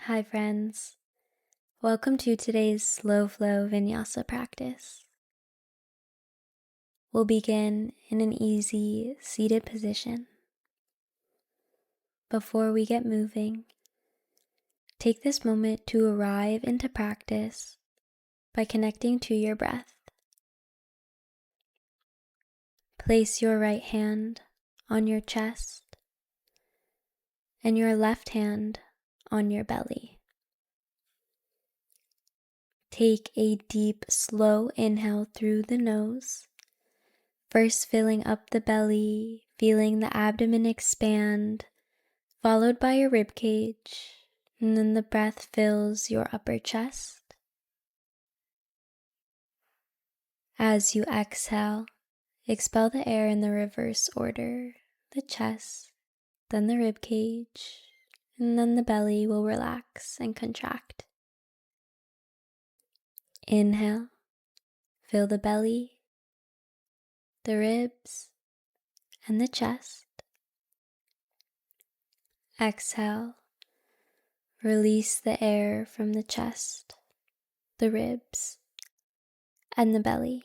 Hi friends, welcome to today's slow flow Vinyasa practice. We'll begin in an easy seated position. Before we get moving, take this moment to arrive into practice by connecting to your breath. Place your right hand on your chest and your left hand on your belly. Take a deep, slow inhale through the nose, first filling up the belly, feeling the abdomen expand, followed by your rib cage, and then the breath fills your upper chest. As you exhale, expel the air in the reverse order, the chest, then the rib cage, and then the belly will relax and contract. Inhale, fill the belly, the ribs, and the chest. Exhale, release the air from the chest, the ribs, and the belly.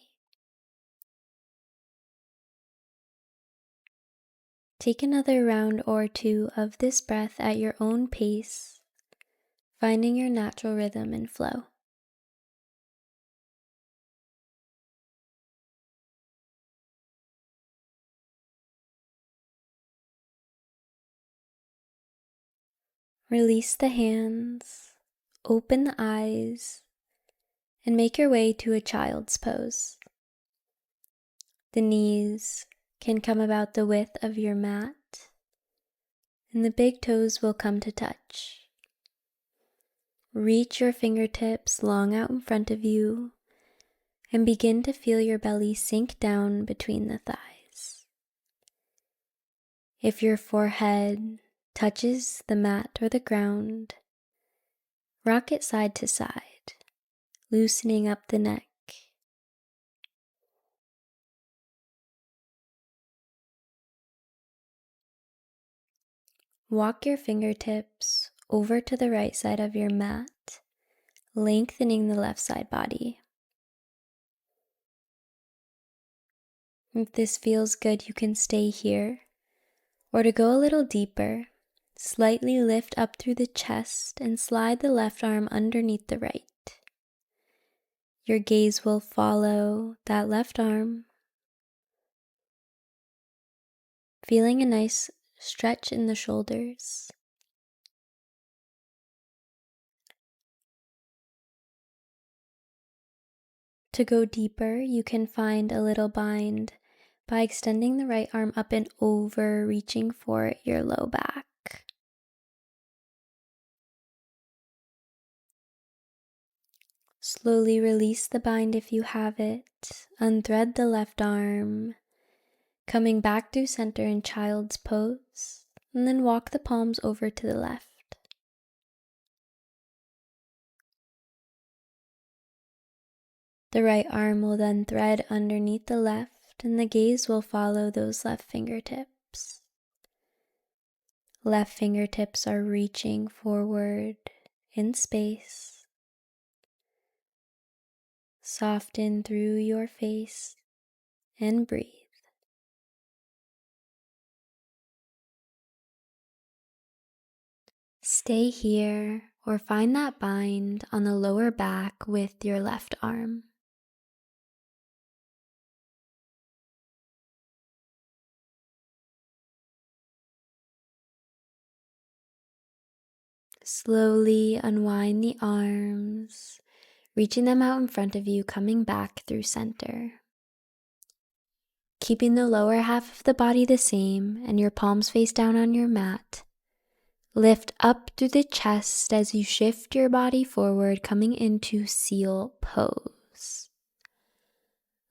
Take another round or two of this breath at your own pace, finding your natural rhythm and flow. Release the hands, open the eyes, and make your way to a child's pose. The knees can come about the width of your mat, and the big toes will come to touch. Reach your fingertips long out in front of you and begin to feel your belly sink down between the thighs. If your forehead touches the mat or the ground, rock it side to side, loosening up the neck. Walk your fingertips over to the right side of your mat, lengthening the left side body. If this feels good, you can stay here, or to go a little deeper, slightly lift up through the chest and slide the left arm underneath the right. Your gaze will follow that left arm, feeling a nice stretch in the shoulders. To go deeper, you can find a little bind by extending the right arm up and over, reaching for your low back. Slowly release the bind if you have it. Unthread the left arm, coming back through center in child's pose, and then walk the palms over to the left. The right arm will then thread underneath the left, and the gaze will follow those left fingertips. Left fingertips are reaching forward in space. Soften through your face and breathe. Stay here or find that bind on the lower back with your left arm. Slowly unwind the arms, reaching them out in front of you, coming back through center. Keeping the lower half of the body the same and your palms face down on your mat, lift up through the chest as you shift your body forward, coming into seal pose.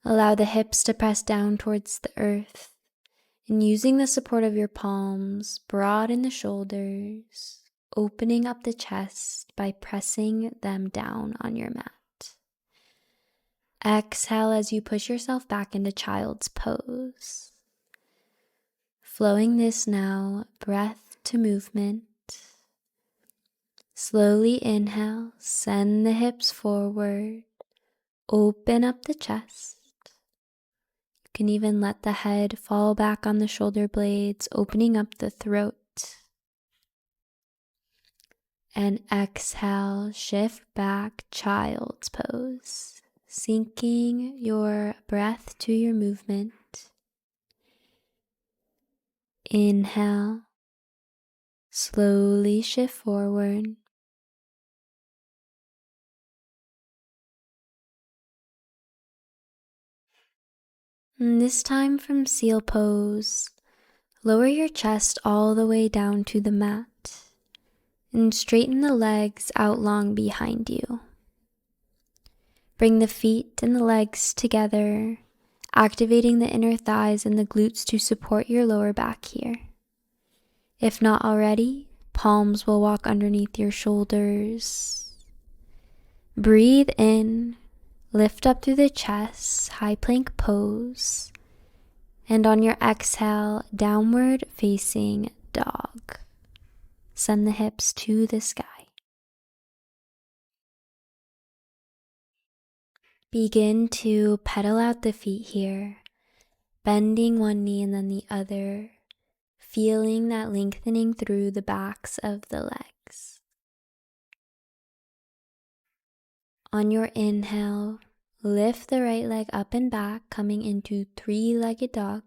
Allow the hips to press down towards the earth, and using the support of your palms, broaden the shoulders, opening up the chest by pressing them down on your mat. Exhale as you push yourself back into child's pose. Flowing this now, breath to movement. Slowly inhale, send the hips forward, open up the chest. You can even let the head fall back on the shoulder blades, opening up the throat. And exhale, shift back, child's pose, syncing your breath to your movement. Inhale, slowly shift forward. And this time from seal pose, lower your chest all the way down to the mat and straighten the legs out long behind you. Bring the feet and the legs together, activating the inner thighs and the glutes to support your lower back here. If not already, palms will walk underneath your shoulders. Breathe in, lift up through the chest, high plank pose. And on your exhale, downward facing dog. Send the hips to the sky. Begin to pedal out the feet here, bending one knee and then the other, feeling that lengthening through the backs of the legs. On your inhale, lift the right leg up and back, coming into three-legged dog.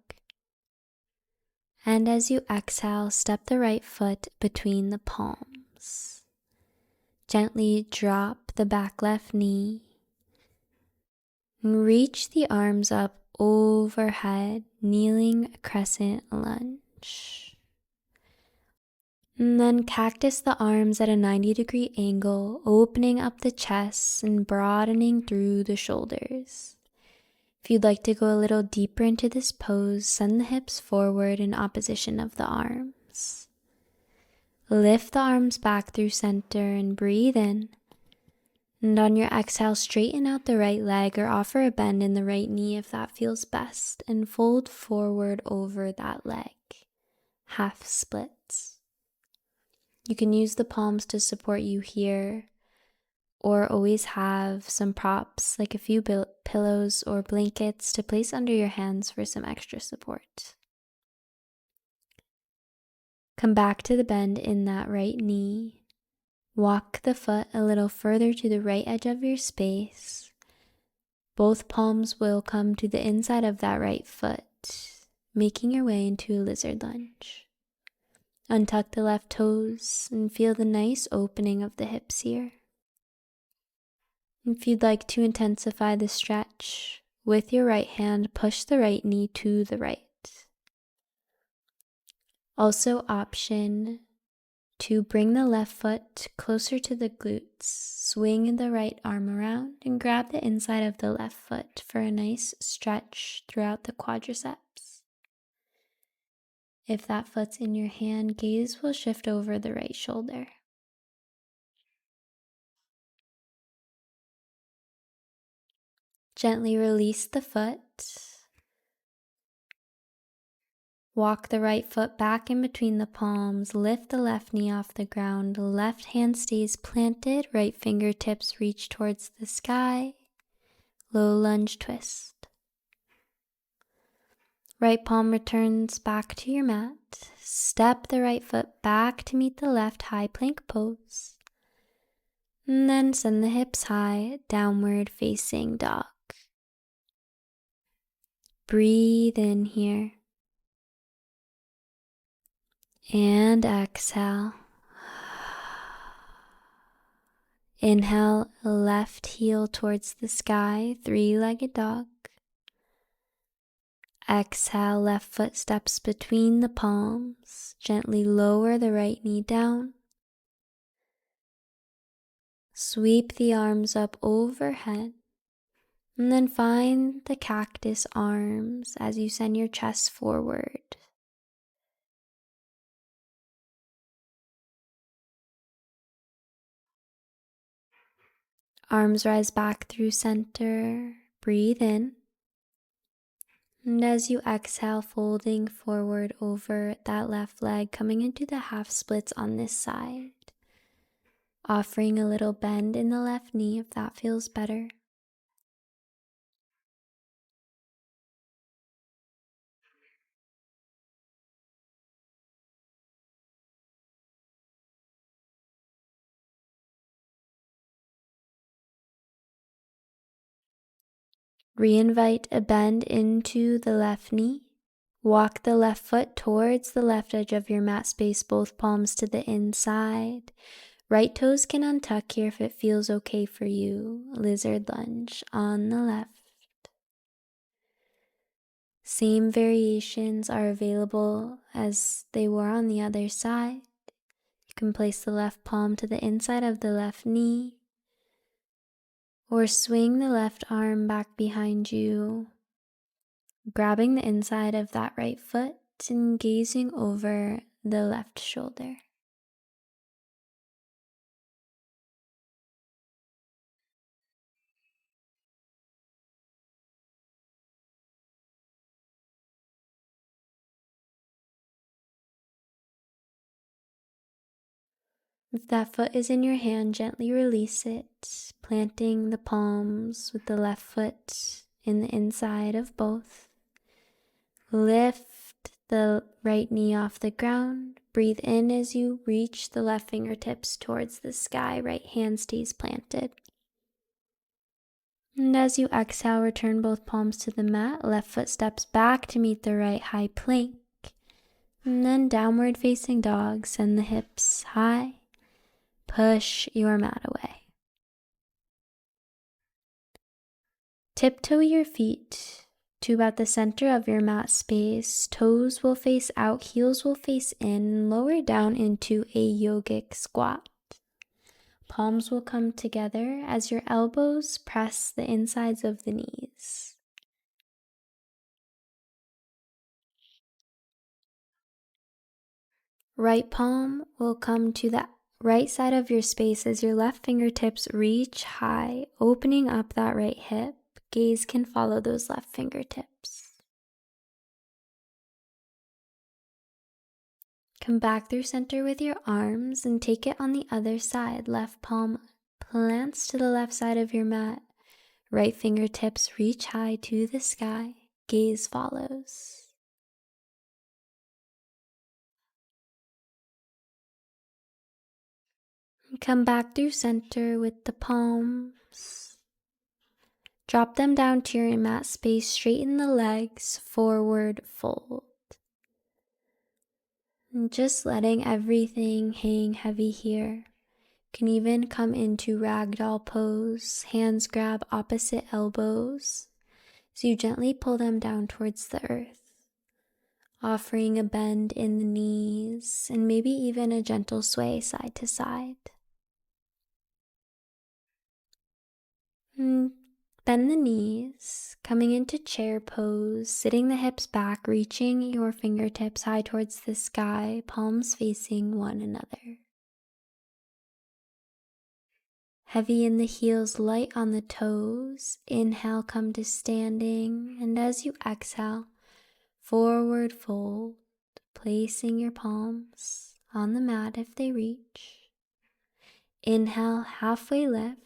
And as you exhale, step the right foot between the palms. Gently drop the back left knee. And reach the arms up overhead, kneeling crescent lunge. And then cactus the arms at a 90-degree angle, opening up the chest and broadening through the shoulders. If you'd like to go a little deeper into this pose, send the hips forward in opposition of the arms. Lift the arms back through center and breathe in. And on your exhale, straighten out the right leg or offer a bend in the right knee if that feels best, and fold forward over that leg. Half splits. You can use the palms to support you here, or always have some props like a few pillows or blankets to place under your hands for some extra support. Come back to the bend in that right knee. Walk the foot a little further to the right edge of your space. Both palms will come to the inside of that right foot, making your way into a lizard lunge. Untuck the left toes and feel the nice opening of the hips here. If you'd like to intensify the stretch, with your right hand, push the right knee to the right. Also option to bring the left foot closer to the glutes, swing the right arm around and grab the inside of the left foot for a nice stretch throughout the quadriceps. If that foot's in your hand, gaze will shift over the right shoulder. Gently release the foot. Walk the right foot back in between the palms, lift the left knee off the ground, left hand stays planted, right fingertips reach towards the sky, low lunge twist. Right palm returns back to your mat, step the right foot back to meet the left high plank pose, and then send the hips high, downward facing dog. Breathe in here. And exhale. Inhale, left heel towards the sky, three-legged dog. Exhale, left foot steps between the palms. Gently lower the right knee down. Sweep the arms up overhead. And then find the cactus arms as you send your chest forward. Arms rise back through center. Breathe in. And as you exhale, folding forward over that left leg, coming into the half splits on this side. offering a little bend in the left knee if that feels better. Reinvite a bend into the left knee. Walk the left foot towards the left edge of your mat space, both palms to the inside. Right toes can untuck here if it feels okay for you. Lizard lunge on the left. Same variations are available as they were on the other side. You can place the left palm to the inside of the left knee, or swing the left arm back behind you, grabbing the inside of that right foot and gazing over the left shoulder. If that foot is in your hand, gently release it, planting the palms with the left foot in the inside of both. Lift the right knee off the ground. Breathe in as you reach the left fingertips towards the sky. Right hand stays planted. And as you exhale, return both palms to the mat. Left foot steps back to meet the right high plank. And then downward facing dog. Send the hips high. Push your mat away. Tiptoe your feet to about the center of your mat space. Toes will face out, heels will face in. Lower down into a yogic squat. Palms will come together as your elbows press the insides of the knees. Right palm will come to the right side of your space as your left fingertips reach high, opening up that right hip. Gaze can follow those left fingertips. Come back through center with your arms and take it on the other side. Left palm plants to the left side of your mat. Right fingertips reach high to the sky. Gaze follows. Come back through center with the palms. Drop them down to your mat space. Straighten the legs. Forward fold. And just letting everything hang heavy here. Can even come into ragdoll pose. Hands grab opposite elbows. So you gently pull them down towards the earth, offering a bend in the knees and maybe even a gentle sway side to side. Bend the knees, coming into chair pose, sitting the hips back, reaching your fingertips high towards the sky, palms facing one another. Heavy in the heels, light on the toes. Inhale, come to standing, and as you exhale, forward fold, placing your palms on the mat if they reach. Inhale, halfway lift.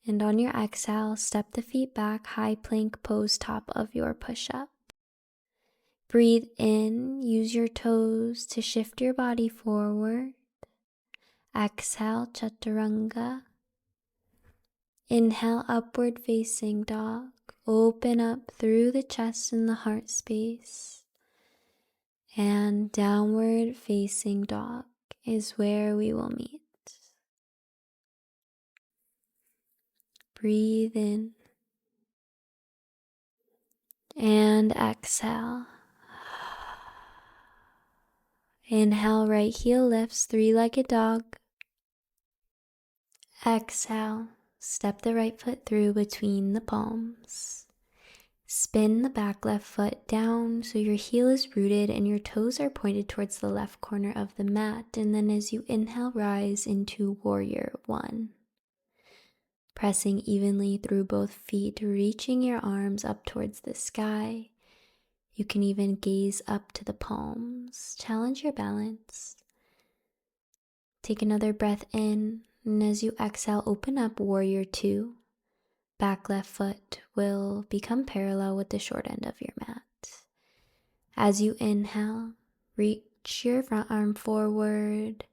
And on your exhale, step the feet back, high plank pose, top of your push-up. Breathe in, use your toes to shift your body forward. Exhale, chaturanga. Inhale, upward facing dog. Open up through the chest and the heart space. And downward facing dog is where we will meet. Breathe in and exhale. Inhale, right heel lifts, three-legged dog. Exhale, step the right foot through between the palms. Spin the back left foot down so your heel is rooted and your toes are pointed towards the left corner of the mat. And then as you inhale, rise into warrior one. Pressing evenly through both feet, reaching your arms up towards the sky. You can even gaze up to the palms. Challenge your balance. Take another breath in, and as you exhale, open up Warrior 2. Back left foot will become parallel with the short end of your mat. As you inhale, reach your front arm forward,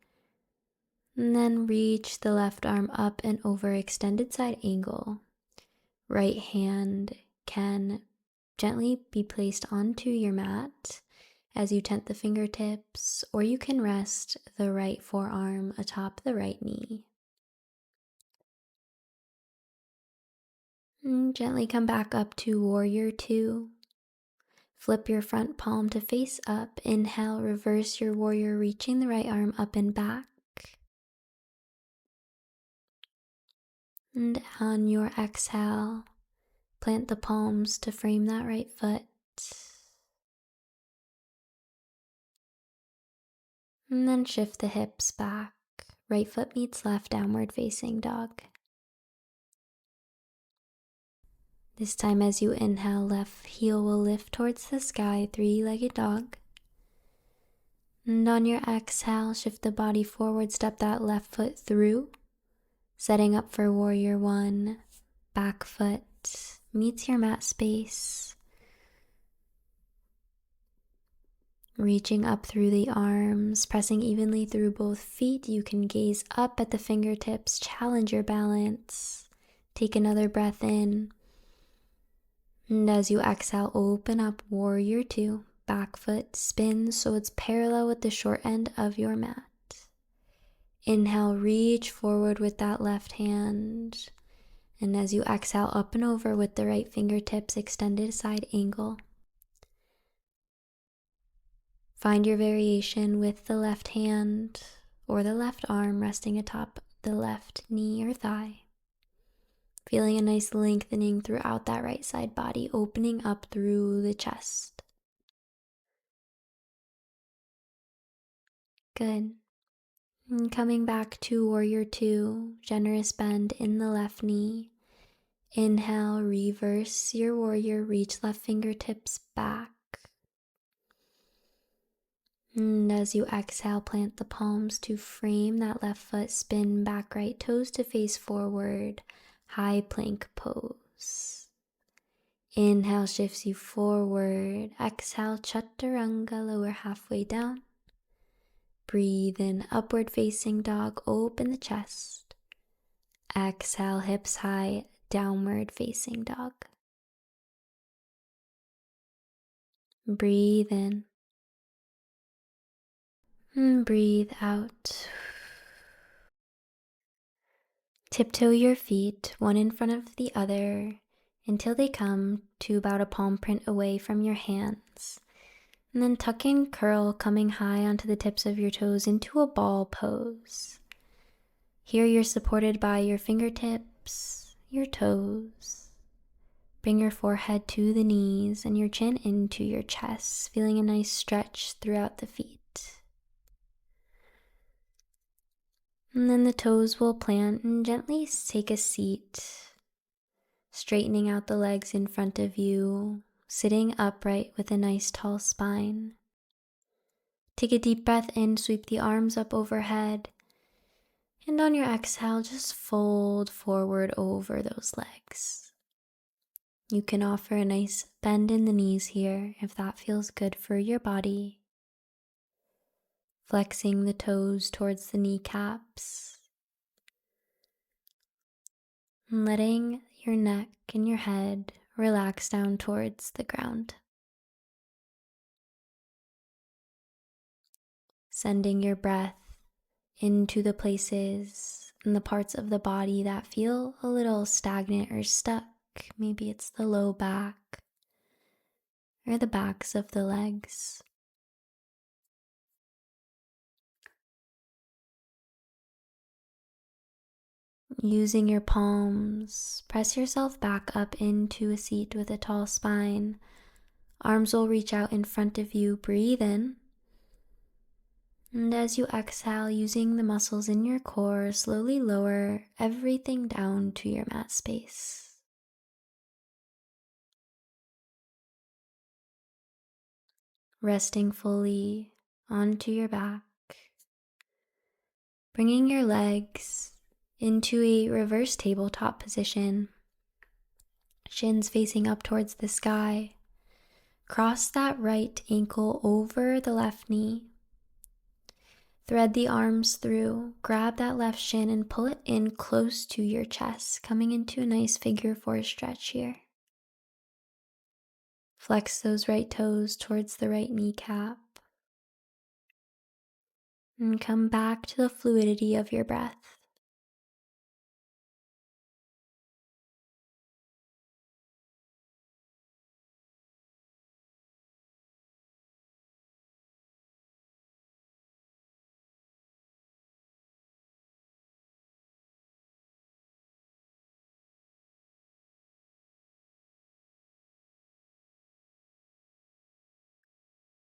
and then reach the left arm up and over, extended side angle. Right hand can gently be placed onto your mat as you tent the fingertips, or you can rest the right forearm atop the right knee. And gently come back up to Warrior 2. Flip your front palm to face up. Inhale, reverse your warrior, reaching the right arm up and back. And on your exhale, plant the palms to frame that right foot. And then shift the hips back. Right foot meets left, downward facing dog. This time as you inhale, left heel will lift towards the sky, three-legged dog. And on your exhale, shift the body forward, step that left foot through, setting up for Warrior 1. Back foot meets your mat space. Reaching up through the arms, pressing evenly through both feet. You can gaze up at the fingertips, challenge your balance. Take another breath in. And as you exhale, open up Warrior 2. Back foot spins so it's parallel with the short end of your mat. Inhale, reach forward with that left hand. And as you exhale, up and over with the right fingertips, extended side angle. Find your variation with the left hand or the left arm resting atop the left knee or thigh. Feeling a nice lengthening throughout that right side body, opening up through the chest. Good. And coming back to Warrior 2, generous bend in the left knee. Inhale, reverse your warrior, reach left fingertips back. And as you exhale, plant the palms to frame that left foot, spin back right toes to face forward, high plank pose. Inhale shifts you forward, exhale chaturanga, lower halfway down. Breathe in, upward facing dog, open the chest. Exhale, hips high, downward facing dog. Breathe in. And breathe out. Tiptoe your feet, one in front of the other, until they come to about a palm print away from your hands. And then tuck and curl, coming high onto the tips of your toes into a ball pose. Here you're supported by your fingertips, your toes. Bring your forehead to the knees and your chin into your chest, feeling a nice stretch throughout the feet. And then the toes will plant and gently take a seat, straightening out the legs in front of you, sitting upright with a nice tall spine. Take a deep breath in, sweep the arms up overhead, and on your exhale, just fold forward over those legs. You can offer a nice bend in the knees here if that feels good for your body. Flexing the toes towards the kneecaps. And letting your neck and your head relax down towards the ground. Sending your breath into the places and the parts of the body that feel a little stagnant or stuck. Maybe it's the low back or the backs of the legs. Using your palms, press yourself back up into a seat with a tall spine. Arms will reach out in front of you. Breathe in. And as you exhale, using the muscles in your core, slowly lower everything down to your mat space. Resting fully onto your back. Bringing your legs into a reverse tabletop position, shins facing up towards the sky. Cross that right ankle over the left knee. Thread the arms through, grab that left shin and pull it in close to your chest, coming into a nice figure four stretch here. Flex those right toes towards the right kneecap. And come back to the fluidity of your breath.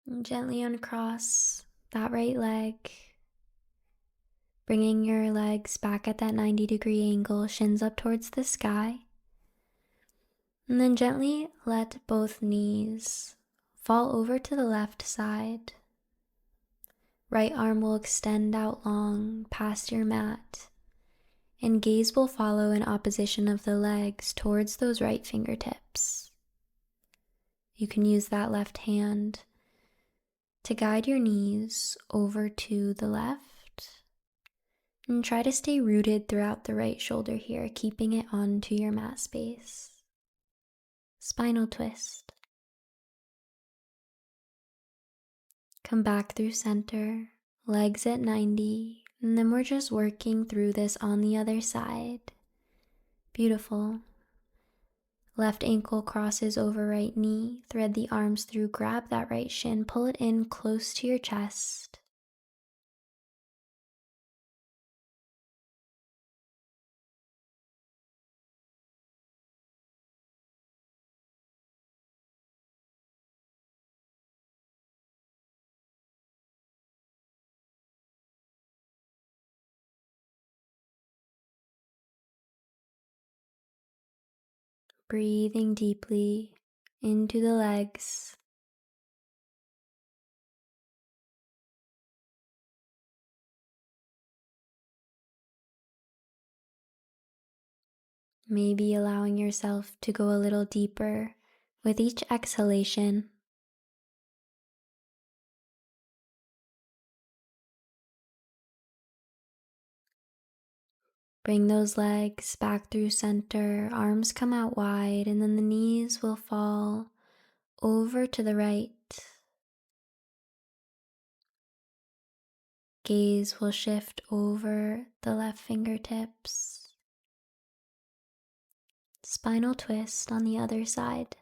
And gently uncross that right leg, bringing your legs back at that 90-degree angle, shins up towards the sky. And then gently let both knees fall over to the left side. Right arm will extend out long past your mat, and gaze will follow in opposition of the legs towards those right fingertips. You can use that left hand to guide your knees over to the left, and try to stay rooted throughout the right shoulder here, keeping it onto your mat space. Spinal twist. Come back through center, legs at 90, and then we're just working through this on the other side. Beautiful. Left ankle crosses over right knee, thread the arms through, grab that right shin, pull it in close to your chest. Breathing deeply into the legs. Maybe allowing yourself to go a little deeper with each exhalation. Bring those legs back through center, arms come out wide, and then the knees will fall over to the right. Gaze will shift over the left fingertips. Spinal twist on the other side.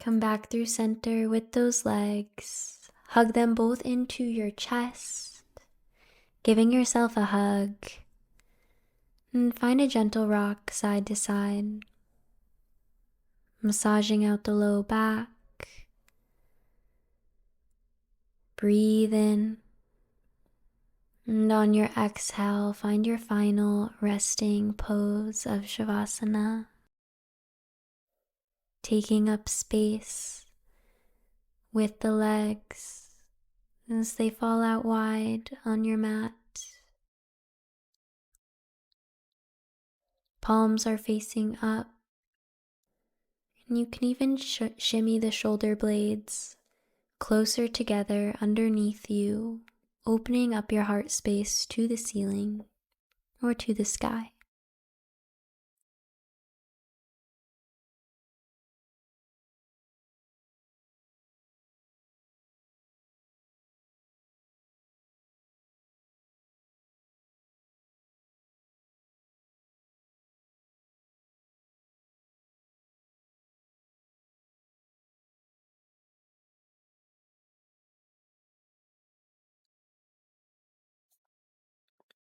Come back through center with those legs. Hug them both into your chest, giving yourself a hug. And find a gentle rock side to side, massaging out the low back. Breathe in. And on your exhale, find your final resting pose of Savasana. Taking up space with the legs as they fall out wide on your mat. Palms are facing up, and you can even shimmy the shoulder blades closer together underneath you, opening up your heart space to the ceiling or to the sky.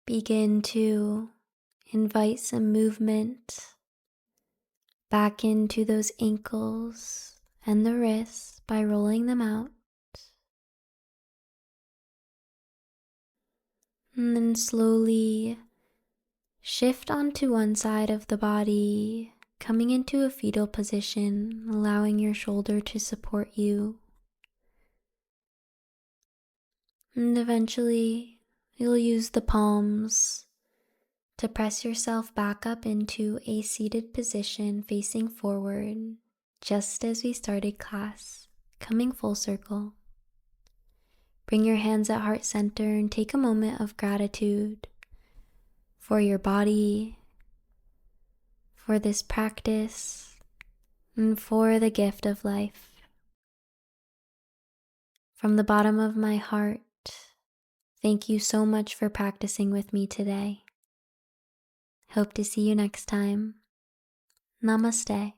begin to invite some movement back into those ankles and the wrists by rolling them out. And then slowly shift onto one side of the body, coming into a fetal position, allowing your shoulder to support you. And eventually, you'll use the palms to press yourself back up into a seated position facing forward, just as we started class, coming full circle. Bring your hands at heart center and take a moment of gratitude for your body, for this practice, and for the gift of life. From the bottom of my heart, thank you so much for practicing with me today. Hope to see you next time. Namaste.